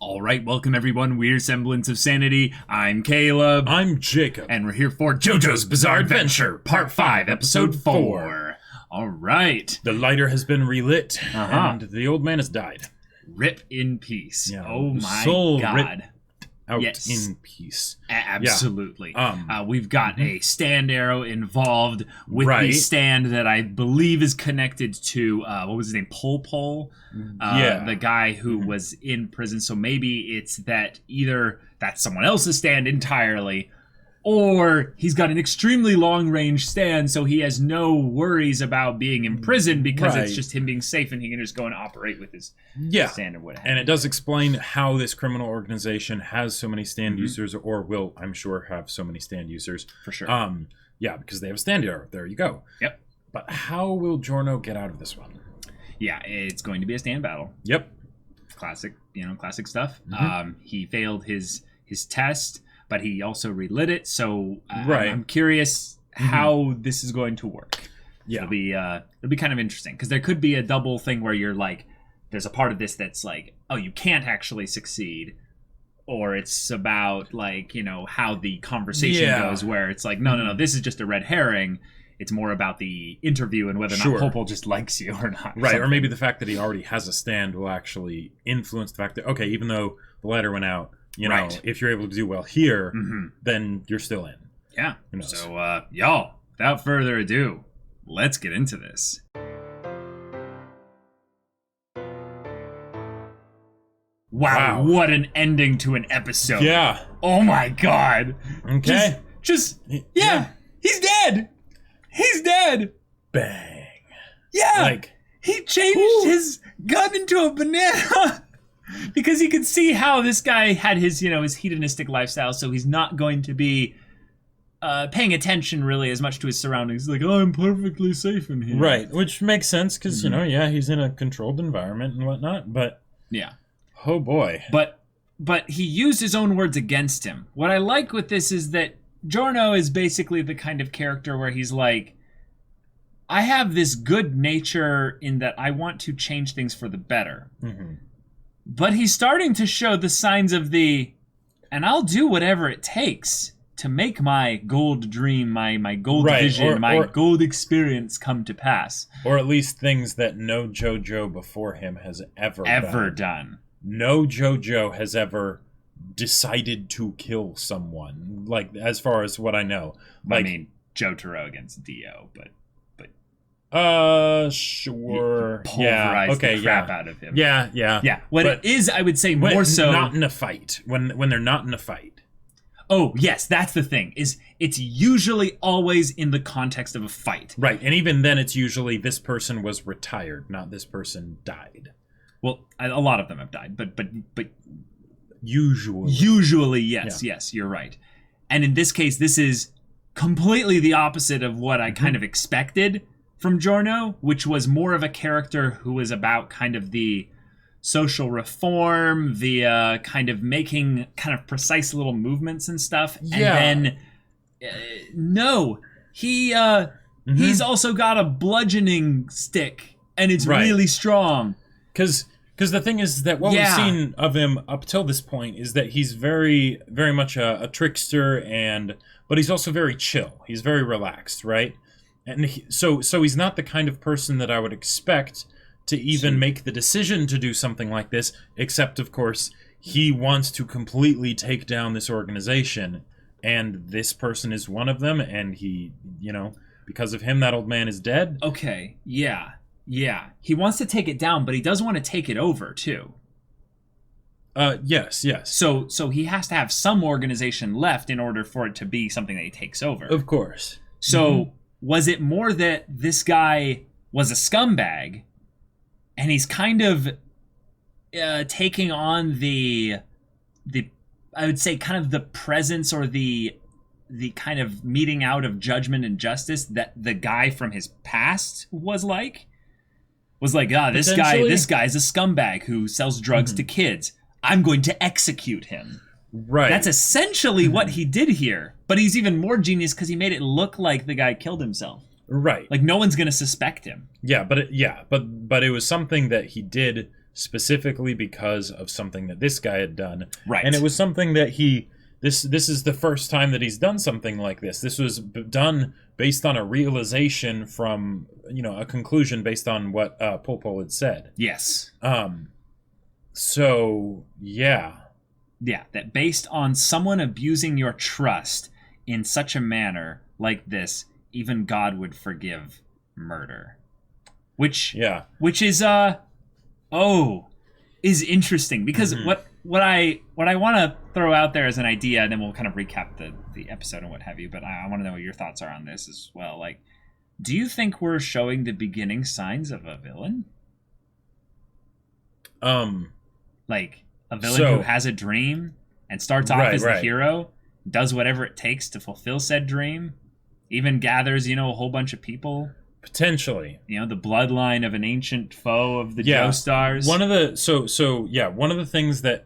All right, welcome everyone. We're Semblance of Sanity. I'm Caleb. I'm Jacob. And we're here for JoJo's Bizarre Adventure, Part 5, Episode 4. All right. The lighter has been relit, and the old man has died. Rip in peace. Yeah, oh my soul God. Out Yes. in peace. Absolutely. Yeah. We've got a stand arrow involved with the Right. stand that I believe is connected to, what was his name? Pol. The guy who was in prison. So maybe it's that either that's someone else's stand entirely, or he's got an extremely long-range stand, so he has no worries about being in prison because it's just him being safe and he can just go and operate with his stand or whatever. And it does explain how this criminal organization has so many stand users, or will, I'm sure, have so many stand users. For sure. Yeah, because they have a stand arrow. There you go. Yep. But how will Giorno get out of this one? Yeah, it's going to be a stand battle. Yep. Classic stuff. He failed his test, but he also relit it. So I'm curious how this is going to work. Yeah, it'll be kind of interesting because there could be a double thing where you're like, there's a part of this that's like, oh, you can't actually succeed, or it's about like, you know, how the conversation goes, where it's like, no, this is just a red herring. It's more about the interview and whether or not Popol just likes you or not. Right, or maybe the fact that he already has a stand will actually influence the fact that, okay, even though the letter went out, you know, if you're able to do well here, then you're still in. Yeah. So, y'all, without further ado, let's get into this. Wow, what an ending to an episode. Yeah. Oh my God. Okay. He's dead. He's dead. Bang. Yeah. Like, he changed his gun into a banana because he could see how this guy had his, you know, his hedonistic lifestyle, so he's not going to be paying attention really as much to his surroundings. He's like, oh, I'm perfectly safe in here. Right, which makes sense because, you know, he's in a controlled environment and whatnot, but... Yeah. Oh, boy. But he used his own words against him. What I like with this is that Giorno is basically the kind of character where he's like, I have this good nature in that I want to change things for the better. But he's starting to show the signs of and I'll do whatever it takes to make my gold dream, my gold vision, my gold experience come to pass. Or at least things that no JoJo before him has ever done. No JoJo has ever decided to kill someone, like, as far as what I know. Like, I mean, Jotaro against Dio, but sure. Pulverized the crap out of him. Yeah. What it is, I would say, more so not in a fight. When they're not in a fight. Oh, yes, that's the thing. Is it's usually always in the context of a fight. Right, and even then it's usually this person was retired, not this person died. Well, a lot of them have died, but usually yes, you're right. And in this case, this is completely the opposite of what I kind of expected from Giorno, which was more of a character who was about kind of the social reform, the kind of making kind of precise little movements and stuff. Yeah. And then, he's also got a bludgeoning stick, and it's really strong. Because the thing is that what we've seen of him up till this point is that he's very, very much a trickster, but he's also very chill. He's very relaxed, right? And so he's not the kind of person that I would expect to even make the decision to do something like this, except, of course, he wants to completely take down this organization, and this person is one of them, and he, you know, because of him, that old man is dead. Okay, yeah. He wants to take it down, but he does want to take it over, too. Yes. So he has to have some organization left in order for it to be something that he takes over. Of course. So was it more that this guy was a scumbag, and he's kind of taking on the I would say kind of the presence or the kind of meeting out of judgment and justice that the guy from his past was like, this guy's a scumbag who sells drugs to kids. I'm going to execute him. Right. That's essentially what he did here. But he's even more genius because he made it look like the guy killed himself. Right. Like no one's going to suspect him. Yeah, but it was something that he did specifically because of something that this guy had done. Right. And it was something that this is the first time that he's done something like this. This was done based on a realization from, a conclusion based on what Pol had said. Yes. So, yeah. Yeah, that based on someone abusing your trust in such a manner like this, even God would forgive murder. Which is is interesting, because what I want to throw out there as an idea, and then we'll kind of recap the episode and what have you, but I want to know what your thoughts are on this as well. Like, do you think we're showing the beginning signs of a villain? Like a villain who has a dream and starts off as the hero, does whatever it takes to fulfill said dream, even gathers, a whole bunch of people. Potentially. The bloodline of an ancient foe of the Joestars. One of the one of the things that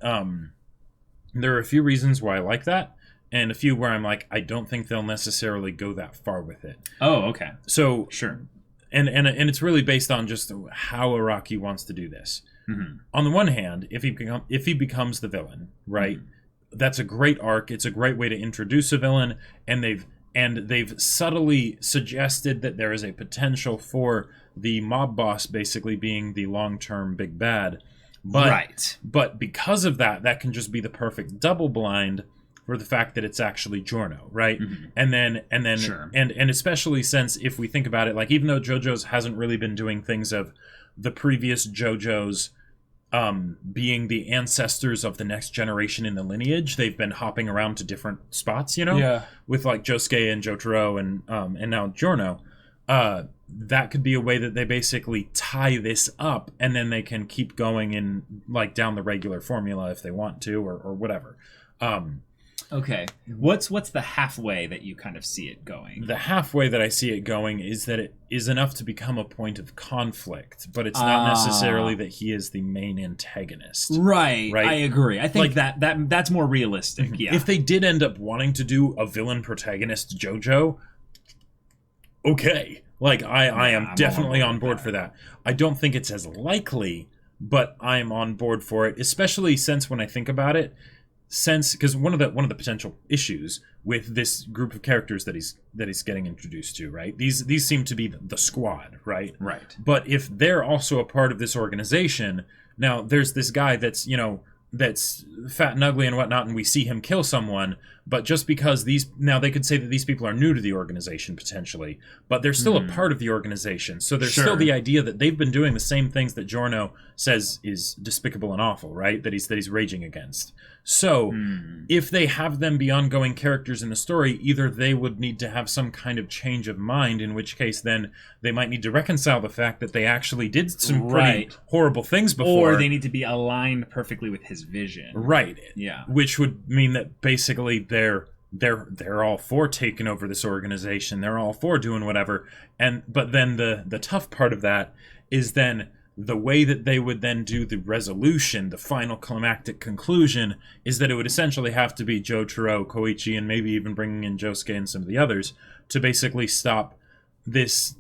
there are a few reasons why I like that, and a few where I'm like, I don't think they'll necessarily go that far with it. Oh, okay. So sure. And it's really based on just how Araki wants to do this. Mm-hmm. On the one hand, if he becomes the villain, right? Mm-hmm. That's a great arc. It's a great way to introduce a villain, and they've subtly suggested that there is a potential for the mob boss basically being the long-term big bad. But because of that can just be the perfect double blind for the fact that it's actually Giorno, right? Mm-hmm. And then sure. and especially since, if we think about it, like, even though JoJo's hasn't really been doing things of the previous JoJo's being the ancestors of the next generation in the lineage, they've been hopping around to different spots, with like Josuke and Jotaro and now Giorno. That could be a way that they basically tie this up, and then they can keep going in, like, down the regular formula if they want to, or whatever. Okay. What's the halfway that you kind of see it going? The halfway that I see it going is that it is enough to become a point of conflict, but it's not necessarily that he is the main antagonist. Right. I agree. I think that's more realistic. Yeah. If they did end up wanting to do a villain protagonist JoJo, okay. Like, I am definitely on board for that. I don't think it's as likely, but I'm on board for it, especially since, when I think about it, because one of the potential issues with this group of characters that he's getting introduced to, right? These seem to be the squad, right? Right. But if they're also a part of this organization, now there's this guy that's that's fat and ugly and whatnot, and we see him kill someone, but just because now they could say that these people are new to the organization potentially, but they're still a part of the organization. So there's still the idea that they've been doing the same things that Giorno says is despicable and awful, right? That he's raging against. So if they have them be ongoing characters in the story, either they would need to have some kind of change of mind, in which case then they might need to reconcile the fact that they actually did some pretty horrible things before. Or they need to be aligned perfectly with his vision. Right. Yeah. Which would mean that basically they're all for taking over this organization. They're all for doing whatever. But then the tough part of that is then the way that they would then do the resolution, the final climactic conclusion, is that it would essentially have to be Jotaro, Koichi, and maybe even bringing in Josuke and some of the others to basically stop this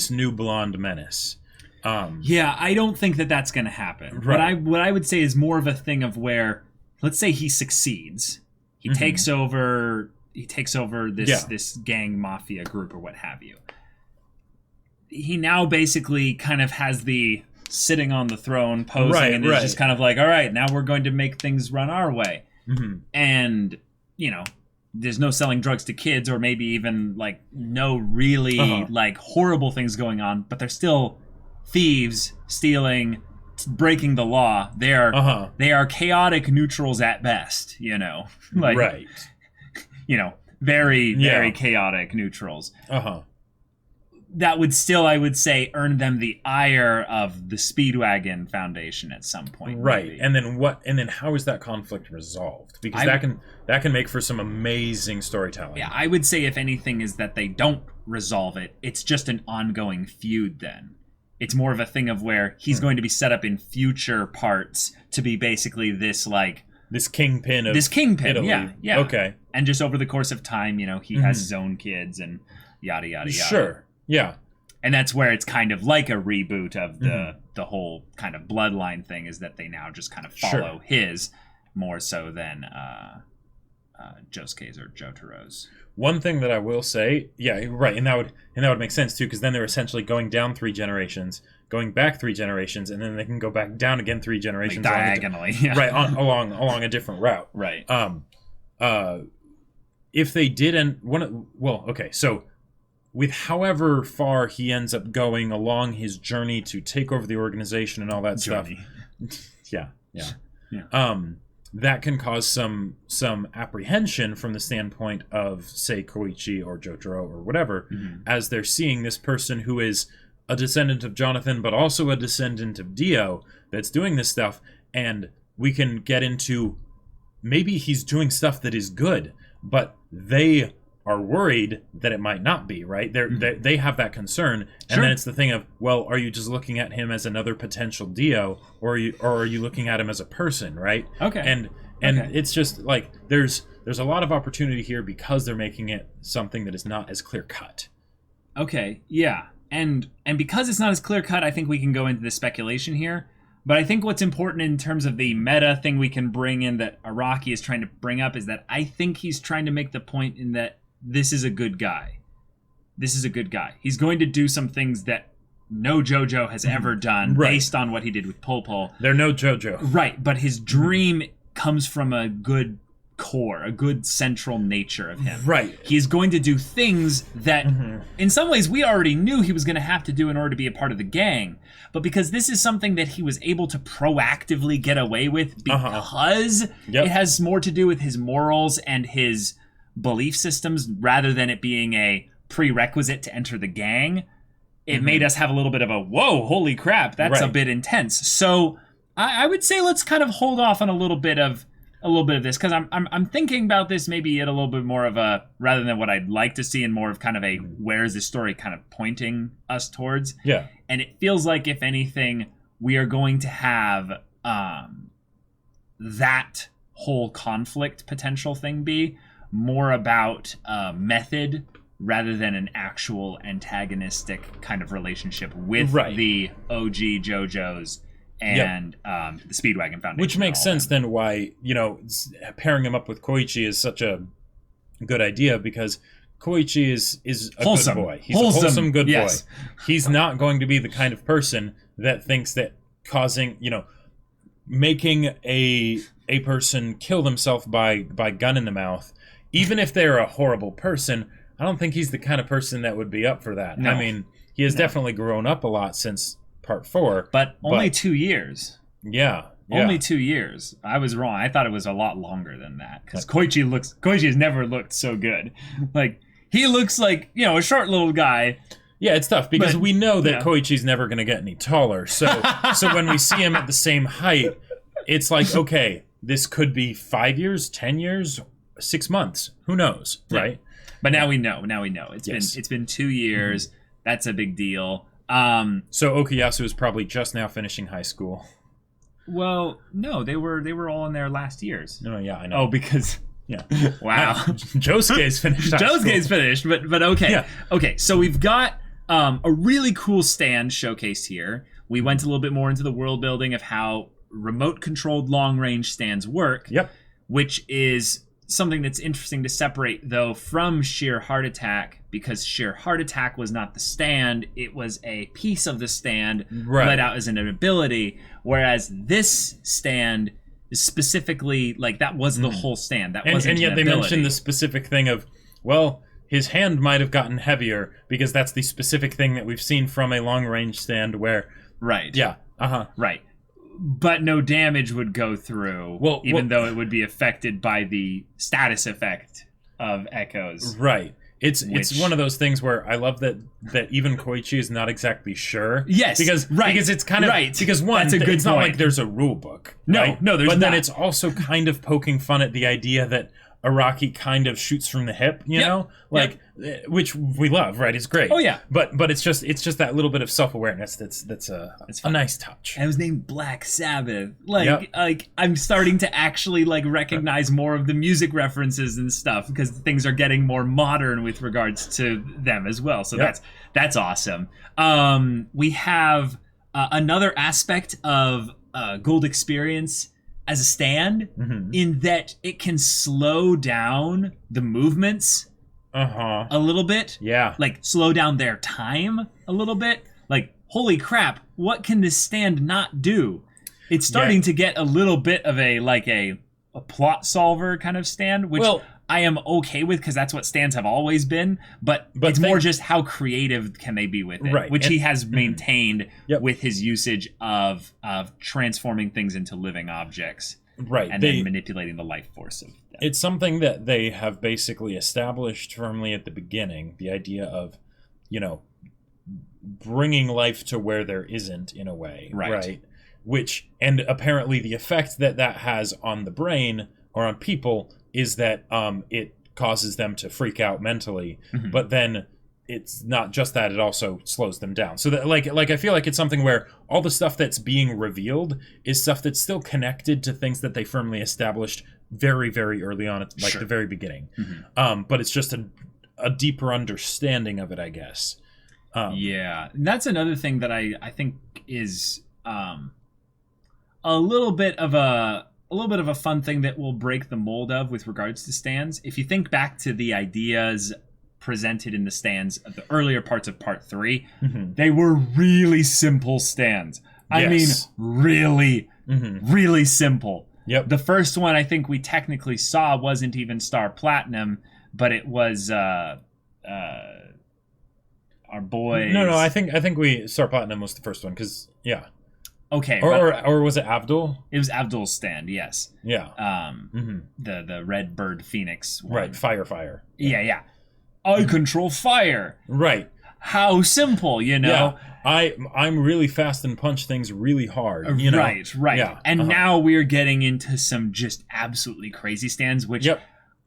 new blonde menace. Yeah, I don't think that's going to happen. Right. What I would say is more of a thing of where, let's say he succeeds. He takes over this gang mafia group or what have you. He now basically kind of has the sitting on the throne posing, and it's just kind of like, all right, now we're going to make things run our way. And there's no selling drugs to kids, or maybe even like no really like horrible things going on, but they're still thieves, stealing, breaking the law. They are chaotic neutrals at best, like, right. Very, very chaotic neutrals. That would still, I would say, earn them the ire of the Speedwagon Foundation at some point. Right. Maybe. And then how is that conflict resolved? Because that can make for some amazing storytelling. Yeah, I would say, if anything, is that they don't resolve it. It's just an ongoing feud then. It's more of a thing of where he's going to be set up in future parts to be basically this kingpin of Italy. Yeah. Okay. And just over the course of time, he has his own kids and yada, yada, yada. Sure. Yeah. And that's where it's kind of like a reboot of the whole kind of bloodline thing, is that they now just kind of follow his more so than Josuke's or Jotaro's. One thing that I will say, yeah, right, and that would make sense too, because then they're essentially going down 3 generations, going back 3 generations, and then they can go back down again 3 generations, like diagonally, right, along a different route, right. If they didn't, so with however far he ends up going along his journey to take over the organization and all that stuff, yeah. That can cause some apprehension from the standpoint of, say, Koichi or Jotaro or whatever, as they're seeing this person who is a descendant of Jonathan, but also a descendant of Dio, that's doing this stuff, and we can get into maybe he's doing stuff that is good, but they are worried that it might not be, right? They have that concern, and then it's the thing of, well, are you just looking at him as another potential Dio, or are you looking at him as a person, right? Okay. And it's just like there's a lot of opportunity here because they're making it something that is not as clear cut. Okay, yeah, and because it's not as clear cut, I think we can go into the speculation here. But I think what's important in terms of the meta thing we can bring in that Araki is trying to bring up is that I think he's trying to make the point in that this is a good guy. This is a good guy. He's going to do some things that no JoJo has ever done based on what he did with Pol. They're no JoJo. Right, but his dream comes from a good core, a good central nature of him. Right. He's going to do things that in some ways we already knew he was going to have to do in order to be a part of the gang. But because this is something that he was able to proactively get away with because it has more to do with his morals and his belief systems rather than it being a prerequisite to enter the gang, it made us have a little bit of a, whoa, holy crap, that's a bit intense. So I would say let's kind of hold off on a little bit of this, because I'm thinking about this maybe at a little bit more of a, rather than what I'd like to see, and more of kind of a, where is this story kind of pointing us towards? Yeah. And it feels like, if anything, we are going to have that whole conflict potential thing be more about method rather than an actual antagonistic kind of relationship with the OG JoJo's and the Speedwagon Foundation. Which makes sense then why, pairing him up with Koichi is such a good idea, because Koichi is a wholesome. Good boy. He's a wholesome good boy. Yes. He's not going to be the kind of person that thinks that making a person kill themselves by gun in the mouth, even if they're a horrible person, I don't think he's the kind of person that would be up for that. No. I mean, he has definitely grown up a lot since part 4. But only 2 years. Yeah. Only 2 years. I was wrong. I thought it was a lot longer than that. Because Koichi has never looked so good. Like, he looks like, a short little guy. Yeah, it's tough because we know that Koichi's never going to get any taller. So when we see him at the same height, it's like, okay, this could be 5 years, 10 years, 6 months. Who knows, right? But now we know. It's been 2 years. That's a big deal. So Okuyasu is probably just now finishing high school. Well, no, they were all in their last years. No, yeah, I know. Oh, because wow, Josuke's finished. Josuke's finished, but okay, okay. So we've got a really cool stand showcased here. We went a little bit more into the world building of how remote-controlled long-range stands work. Yep. Which is something that's interesting to separate, though, from Sheer Heart Attack, because Sheer Heart Attack was not the stand, it was a piece of the stand let out as an ability, whereas this stand is specifically, like, that was the whole stand. That wasn't and yet they ability. mentioned the specific thing of, well, his hand might have gotten heavier, because that's the specific thing that we've seen from a long-range stand where... Right. Yeah. Right. But no damage would go through, even though it would be affected by the status effect of echoes. Right. It's one of those things where I love that even Koichi is not exactly sure. Yes. Because it's kind of because one, that's a good it's not point. like there's a rule book. No, right? no, there's but not. Then it's also kind of poking fun at the idea that, Araki kind of shoots from the hip, you know, like which we love, right? It's great. Oh yeah, but it's just that little bit of self-awareness that's a nice touch. And it was named Black Sabbath. Like I'm starting to actually like recognize more of the music references and stuff because things are getting more modern with regards to them as well. So that's awesome. We have another aspect of Gold Experience as a stand, in that it can slow down the movements a little bit. Yeah. Like, slow down their time a little bit. Like, holy crap, what can this stand not do? It's starting to get a little bit of a plot solver kind of stand, which I am okay with because that's what stands have always been. But it's more just how creative can they be with it, which he has maintained with his usage of transforming things into living objects, and then manipulating the life force of them. It's something that they have basically established firmly at the beginning. The idea of, bringing life to where there isn't, in a way, right? Which, and apparently the effect that has on the brain or on people is that it causes them to freak out mentally, but then it's not just that, it also slows them down. So that like I feel like it's something where all the stuff that's being revealed is stuff that's still connected to things that they firmly established very, very early on at the very beginning. But it's just a deeper understanding of it, I guess. And that's another thing that I think is a little bit of a fun thing that will break the mold of with regards to stands. If you think back to the ideas presented in the stands of the earlier parts of part 3, they were really simple stands. I mean, really, really simple. The first one I think we technically saw wasn't even Star Platinum, but it was our boy. No, I think Star Platinum was the first one because Okay, or was it Abdul? It was Abdul's stand, yes. Yeah. The Red Bird Phoenix one. Right, fire. Yeah. I control fire. Right. How simple, Yeah. I'm really fast and punch things really hard. Right. Yeah. And now we're getting into some just absolutely crazy stands, which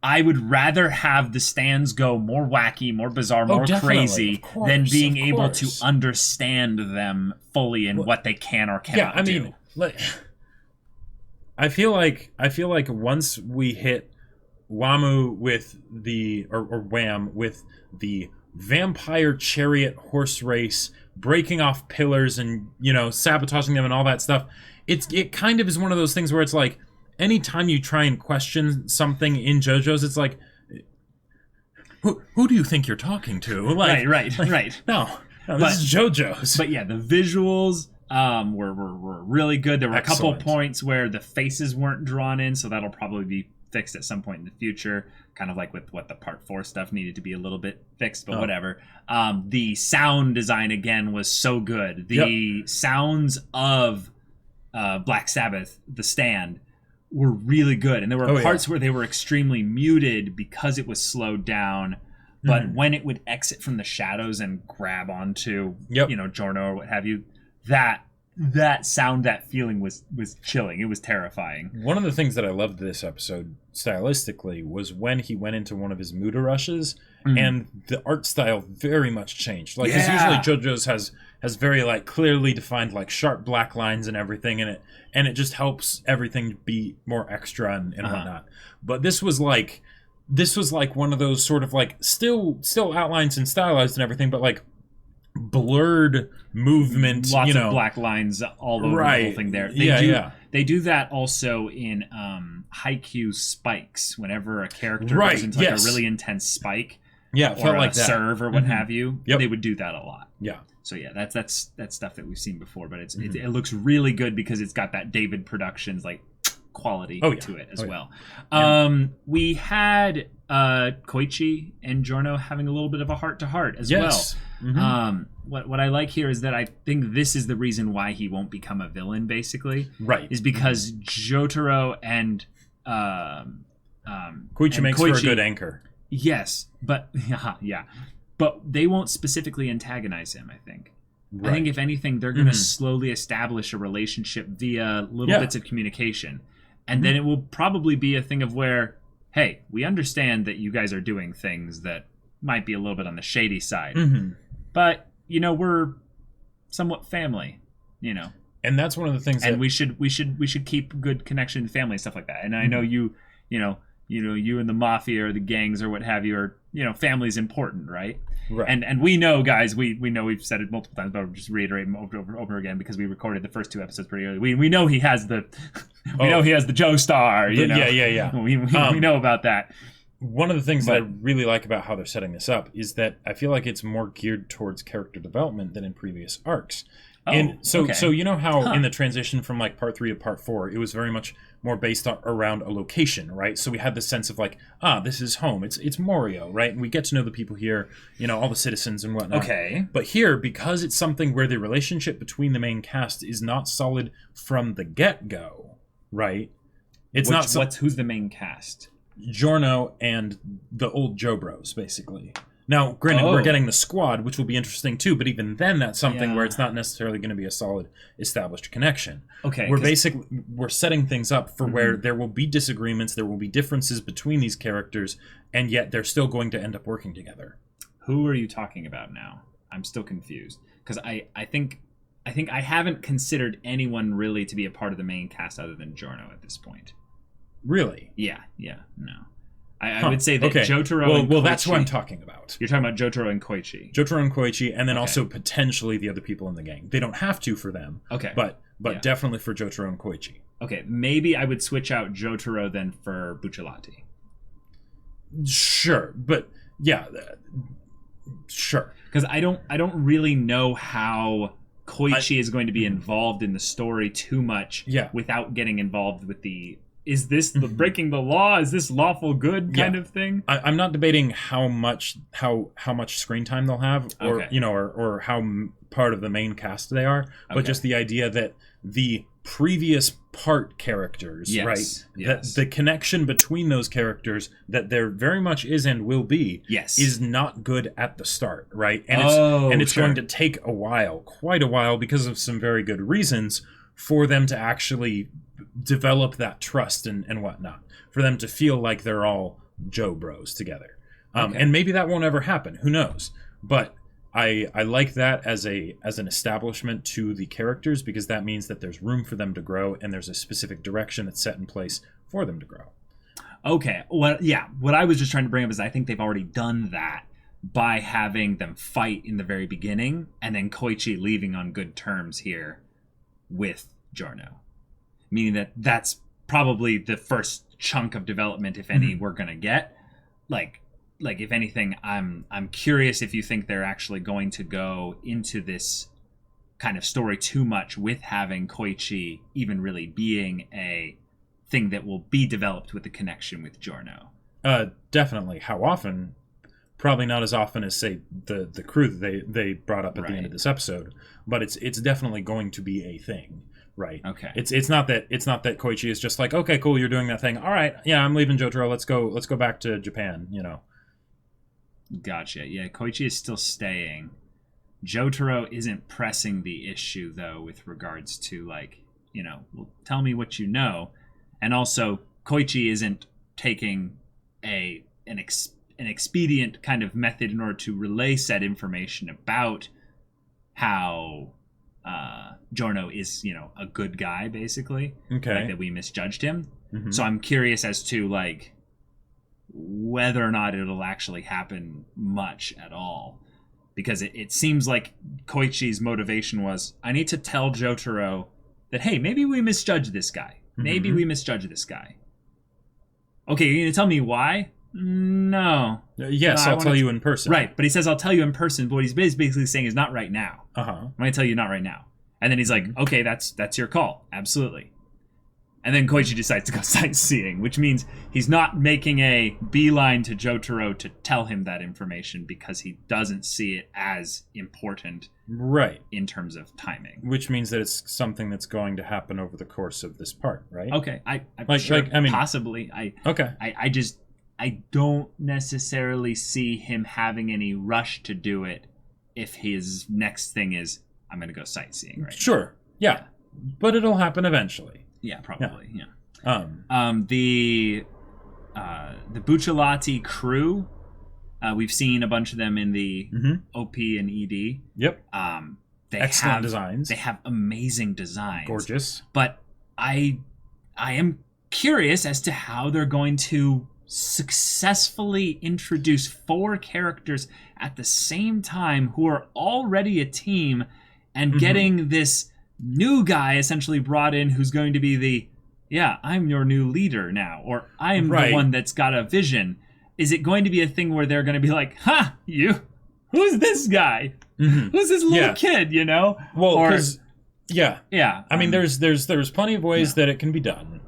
I would rather have the stands go more wacky, more bizarre, more crazy than being able to understand them fully and what they can or cannot do. I feel like once we hit Whamu with or Wham with the vampire chariot horse race, breaking off pillars and sabotaging them and all that stuff, it kind of is one of those things where it's like, anytime you try and question something in JoJo's, it's like, who do you think you're talking to? Like, right. No, this is JoJo's. But yeah, the visuals were really good. There were a couple of points where the faces weren't drawn in, so that'll probably be fixed at some point in the future. Kind of like with what the Part 4 stuff needed to be a little bit fixed, but whatever. The sound design, again, was so good. The sounds of Black Sabbath, the stand, were really good, and there were parts where they were extremely muted because it was slowed down, but when it would exit from the shadows and grab onto Giorno or what have you, that sound, that feeling was chilling. It was terrifying. One of the things that I loved this episode stylistically was when he went into one of his Muda rushes, and the art style very much changed. Like, because usually JoJo's has very clearly defined sharp black lines and everything in it, and it just helps everything be more extra and whatnot. But this was like one of those sort of still outlines and stylized and everything, but blurred movement, lots of black lines all over the whole thing there. They do that also in Haikyuu spikes. Whenever a character goes into a really intense spike, it felt like that. Serve or what have you, they would do that a lot. Yeah. So that's stuff that we've seen before, but it looks really good because it's got that David Productions quality to it as well. We had Koichi and Giorno having a little bit of a heart-to-heart as well. What I like here is that I think this is the reason why he won't become a villain, basically. Right. Is because Jotaro and Koichi makes for a good anchor. Yes, but but they won't specifically antagonize him, I think. Right. I think if anything, they're going to slowly establish a relationship via little bits of communication. And then it will probably be a thing of where hey, we understand that you guys are doing things that might be a little bit on the shady side, but we're somewhat family, And that's one of the things. And we should keep good connection, family, stuff like that. And I know you and the mafia or the gangs or what have you are, family's important, right? Right. And we know, guys, we know we've said it multiple times, but I'll just reiterate over again because we recorded the first 2 episodes pretty early. We know he has the know he has the Joe Star, Yeah. We know about that. One of the things that I really like about how they're setting this up is that I feel like it's more geared towards character development than in previous arcs. So you know how in the transition from like part 3 to part 4, it was very much more based around a location, right? So we had the sense of like, this is home. It's Morio, right? And we get to know the people here, all the citizens and whatnot. Okay. But here, because it's something where the relationship between the main cast is not solid from the get-go, right? Who's the main cast? Giorno and the old Joe Bros, basically. Now, granted, we're getting the squad, which will be interesting too, but even then that's something where it's not necessarily going to be a solid established connection. Okay. We're setting things up for where there will be disagreements, there will be differences between these characters, and yet they're still going to end up working together. Who are you talking about now? I'm still confused. Because I think I haven't considered anyone really to be a part of the main cast other than Giorno at this point. Really? Yeah, no. I would say that Jotaro and Koichi... Well, that's who I'm talking about. You're talking about Jotaro and Koichi. Jotaro and Koichi, and then also potentially the other people in the gang. They don't have to for them. Okay. But definitely for Jotaro and Koichi. Okay, maybe I would switch out Jotaro then for Bucciolati. Sure, but yeah, sure. Because I don't really know how Koichi is going to be involved in the story too much without getting involved with the... Is this the breaking the law? Is this lawful good kind of thing? I'm not debating how much screen time they'll have, or or how part of the main cast they are, but just the idea that the previous part characters, right? That the connection between those characters that there very much is and will be, is not good at the start, right? And it's going to take quite a while, because of some very good reasons, for them to actually develop that trust and whatnot, for them to feel like they're all Joe Bros together. And maybe that won't ever happen, who knows, but I like that as an establishment to the characters, because that means that there's room for them to grow and there's a specific direction that's set in place for them to grow. Okay, well, yeah, what I was just trying to bring up is I think they've already done that by having them fight in the very beginning and then Koichi leaving on good terms here with Giorno. Meaning that that's probably the first chunk of development, if any, we're gonna get. Like if anything, I'm curious if you think they're actually going to go into this kind of story too much with having Koichi even really being a thing that will be developed with the connection with Giorno. Definitely. How often? Probably not as often as, say, the crew that they brought up at the end of this episode, but it's definitely going to be a thing. Right. Okay. It's not that Koichi is just like, okay, cool, you're doing that thing. All right, yeah, I'm leaving Jotaro. Let's go back to Japan. Gotcha. Yeah, Koichi is still staying. Jotaro isn't pressing the issue though, with regards to well, tell me what you know, and also Koichi isn't taking an expedient kind of method in order to relay said information about how Giorno is, a good guy, basically. Okay. Like that we misjudged him. So I'm curious as to whether or not it'll actually happen much at all. Because it seems like Koichi's motivation was, I need to tell Jotaro that, hey, maybe we misjudged this guy. Maybe we misjudged this guy. Okay, you're going to tell me why? No. Yes, I'll tell you in person. Right, but he says, I'll tell you in person, but what he's basically saying is not right now. I'm going to tell you not right now. And then he's like, okay, that's your call. Absolutely. And then Koichi decides to go sightseeing, which means he's not making a beeline to Jotaro to tell him that information because he doesn't see it as important in terms of timing. Which means that it's something that's going to happen over the course of this part, right? Okay, possibly. I don't necessarily see him having any rush to do it if his next thing is, I'm going to go sightseeing right now. Yeah. But it'll happen eventually. Yeah, probably. Yeah. Bucciolati crew. We've seen a bunch of them in the OP and ED. Yep. They Excellent have designs. They have amazing designs. Gorgeous. But I am curious as to how they're going to successfully introduce 4 characters at the same time who are already a team and getting this new guy essentially brought in who's going to be I'm your new leader now, or I'm the one that's got a vision. Is it going to be a thing where they're going to be like, who's this guy? Who's this little kid, you know? Well, because I mean, there's plenty of ways that it can be done.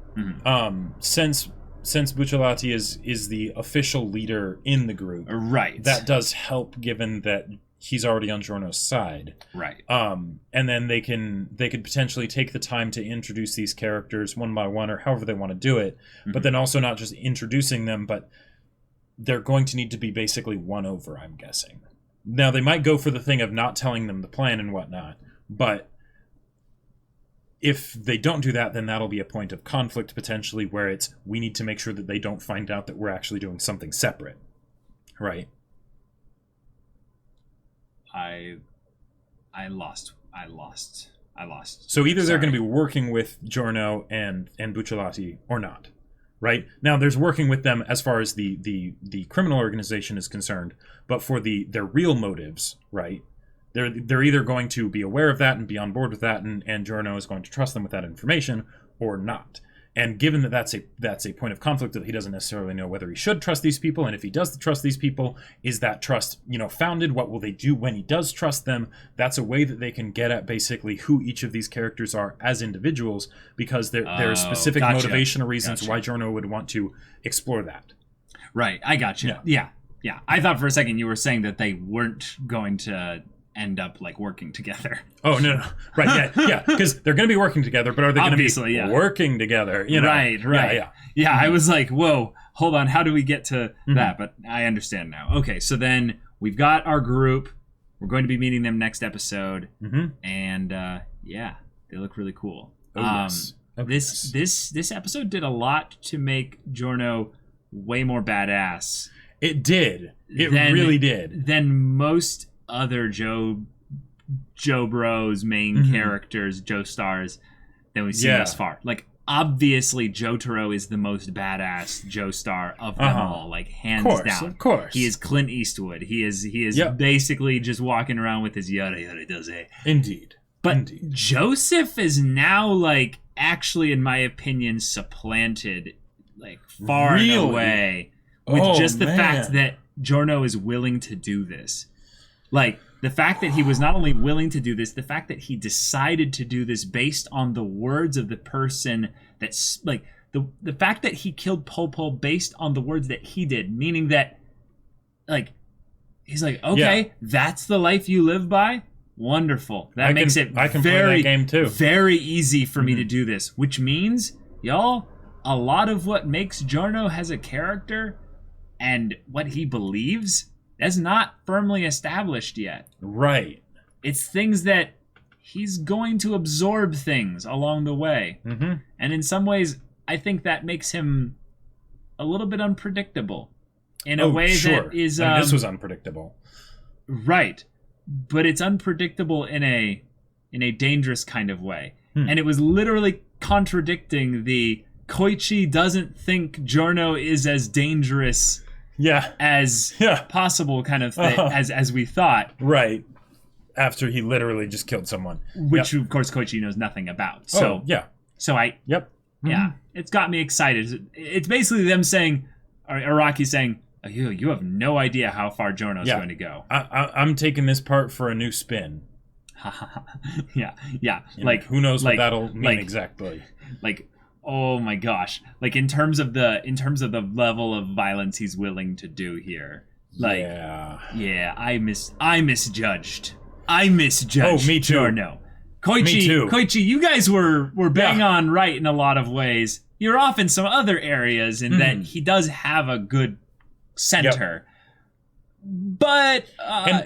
Since Bucciolati is the official leader in the group, right? That does help, given that he's already on Giorno's side, right? And then they could potentially take the time to introduce these characters one by one, or however they want to do it. But then also not just introducing them, but they're going to need to be basically won over, I'm guessing. Now, they might go for the thing of not telling them the plan and whatnot, but if they don't do that, then that'll be a point of conflict potentially, where we need to make sure that they don't find out that we're actually doing something separate, right? I lost. So either they're going to be working with Giorno and Bucciolati or not, right? Now, there's working with them as far as the criminal organization is concerned, but for their real motives, right? They're either going to be aware of that and be on board with that, and Giorno is going to trust them with that information, or not. And given that that's a point of conflict, that he doesn't necessarily know whether he should trust these people, and if he does trust these people, is that trust, founded? What will they do when he does trust them? That's a way that they can get at basically who each of these characters are as individuals, because there are specific motivational reasons why Giorno would want to explore that. Right, I gotcha. Yeah. I thought for a second you were saying that they weren't going to end up like working together. Oh, no. Right, yeah, because they're going to be working together, but are they going to be working together? Right. Yeah, I was like, whoa, hold on, how do we get to that? But I understand now. Okay, so then we've got our group. We're going to be meeting them next episode. And they look really cool. Yes. This episode did a lot to make Giorno way more badass. It did. It really did. Than most other Joe Bros main characters, Joe stars that we've seen thus far. Like, obviously Jotaro is the most badass Joe star of them all, like hands down. Of course. He is Clint Eastwood. He is basically just walking around with his yada yada does it. Indeed. But Joseph is now like actually, in my opinion, supplanted like far and away with just the fact that Giorno is willing to do this. Like, the fact that he was not only willing to do this, the fact that he decided to do this based on the words of the person that's, like, the fact that he killed Popo based on the words that he did, meaning that, like, he's like, okay, that's the life you live by? Wonderful. That makes it play that game too. Very easy for me to do this, which means, y'all, a lot of what makes Giorno as a character and what he believes is not firmly established yet. Right. It's things that he's going to absorb things along the way. And in some ways, I think that makes him a little bit unpredictable in a way that is... this was unpredictable. Right. But it's unpredictable in a dangerous kind of way. And it was literally contradicting the Koichi doesn't think Giorno is as dangerous as possible kind of thing as we thought. Right. After he literally just killed someone. Which, of course, Koichi knows nothing about. So, So I... Yep. Yeah. It's got me excited. It's basically them saying, or Araki saying, oh, you have no idea how far Giorno's going to go. I'm taking this part for a new spin. Yeah. Like, who knows what that'll mean exactly. Like... Oh my gosh! Like in terms of the level of violence he's willing to do here, like I misjudged. Oh, me too. Giorno. Koichi, me too. Koichi, you guys were bang on right in a lot of ways. You're off in some other areas in that he does have a good center. But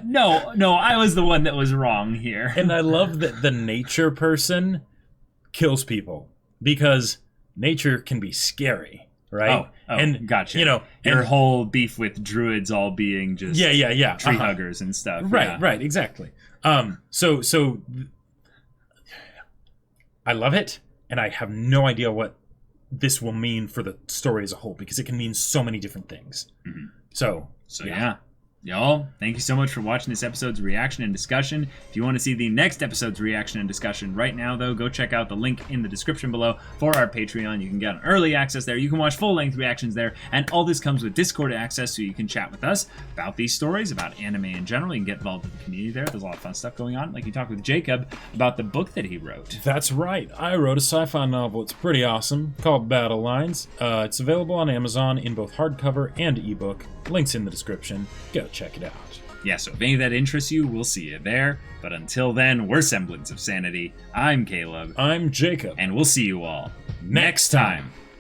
no, I was the one that was wrong here. And I love that the nature person kills people, because nature can be scary. right? And gotcha. You know, your whole beef with druids all being just tree huggers and stuff. Right, exactly. So I love it, and I have no idea what this will mean for the story as a whole, because it can mean so many different things. Mm-hmm. So yeah. Y'all, thank you so much for watching this episode's reaction and discussion. If you want to see the next episode's reaction and discussion right now, though, go check out the link in the description below for our Patreon. You can get early access there. You can watch full-length reactions there. And all this comes with Discord access, so you can chat with us about these stories, about anime in general. You can get involved with the community there. There's a lot of fun stuff going on. Like you talked with Jacob about the book that he wrote. That's right. I wrote a sci-fi novel. It's pretty awesome, called Battle Lines. It's available on Amazon in both hardcover and ebook. Links in the description. Go check it out. Yeah, so if any of that interests you, we'll see you there. But until then, we're Semblance of Sanity. I'm Caleb. I'm Jacob. And we'll see you all next time.